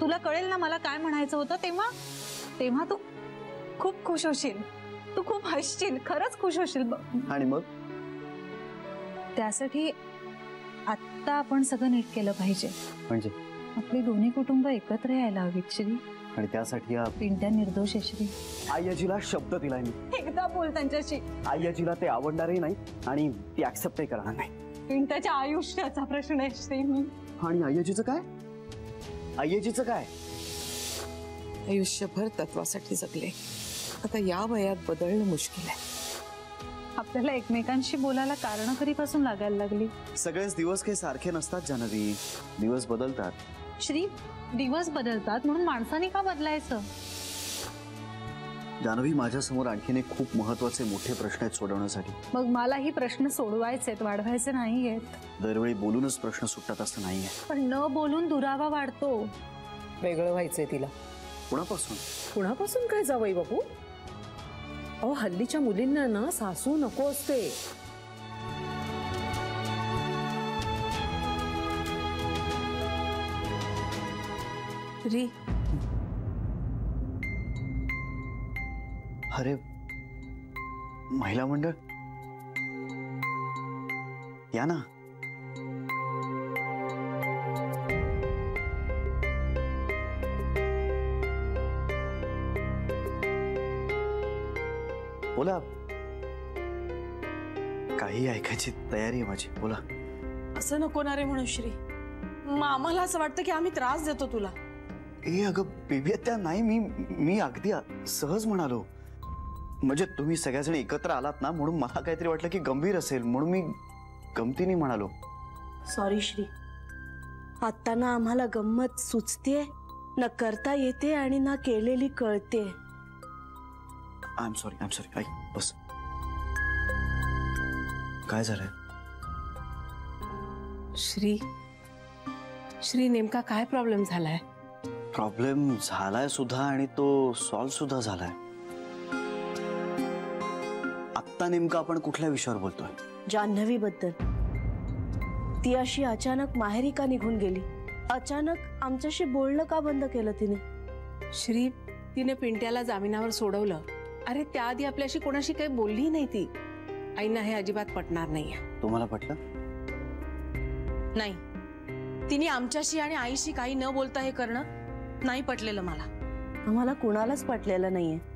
तुला कळेल ना मला काय म्हणायचं होतं तेव्हा तेव्हा तू खूप खुश होशील, तू खूप हसशील, खरंच खुश होशील. आणि मग त्यासाठी आता आपण सगळं नीट केलं पाहिजे. म्हणजे आपली दोन्ही कुटुंब एकत्र यायला हवीत श्री. आणि त्यासाठी पिंट्या निर्दोष आहे श्री. आईजीला शब्द दिलाय मी. एकदा बोल त्यांच्याशी. आईजीला ते आवडणारही नाही आणि ती ऍक्सेप्टही करणार नाही. पिंट्याच्या आयुष्याचा प्रश्न आहे श्री. आणि आईजीचं काय? आईजीचं काय? आयुष्यभर तत्वासाठी जगले, आता या वयात बदलणं मुश्किल आहे. आपल्याला एकमेकांशी बोलायला कारण कधीपासून लागायला लागली. सगळेच दिवस काही सारखे नसतात जान्हवी, दिवस बदलतात. श्री, दिवस बदलतात म्हणून माणसाने का बदलायचं? जान्हवी, माझ्या समोर आणखीन एक खूप महत्त्वाचे मोठे प्रश्न आहेत सोडवण्यासाठी. मग मला ही प्रश्न सोडवायचे आहेत, वाढवायचे नाहीयेत. दरवेळी बोलूनच प्रश्न सुटतात असं नाहीये. पण न बोलून दुरावा वाढतो. वेगळं व्हायचंय तिला. कुणापासून? कुणापासून काय जावई बापू? अहो, हल्लीच्या मुलींना ना सासू नको असते. री, अरे महिला मंडळ या ना. बोला, काही ऐकायची तयारी आहे माझी, बोला. असं नको ना रे म्हणू श्री. आम्हाला असं वाटतं की आम्ही त्रास देतो तुला. ए अगं बेबी, त्या नाही, मी अगदी सहज म्हणालो. म्हणजे तुम्ही सगळ्याजण एकत्र आलात ना म्हणून मला काहीतरी वाटलं की गंभीर असेल म्हणून मी गमतीने म्हणालो. सॉरी श्री. आता ना आम्हाला गंमत सुचते, न करता येते आणि ना केलेली कळते. I am sorry. ऐक, बस. काय झालंय? श्री नेमका काय प्रॉब्लेम झालाय? प्रॉब्लेम झालाय सुद्धा आणि तो सॉल्व सुद्धा झालाय. आत्ता नेमका आपण कुठल्या विषयावर बोलतोय? जान्हवी बद्दल. ती अशी अचानक माहेरी का निघून गेली? अचानक आमच्याशी बोलणं का बंद केलं तिने? श्री, तिने पिंट्याला जामिनावर सोडवलं. अरे त्याआधी आपल्याशी कोणाशी काही बोलली नाही ती. आईना हे अजिबात पटणार नाहीये. तुम्हाला पटलं? नाही, तिने आमच्याशी आणि आईशी काही न बोलता हे करणं नाही पटलेलं मला. आम्हाला कुणालाच पटलेलं नाहीये.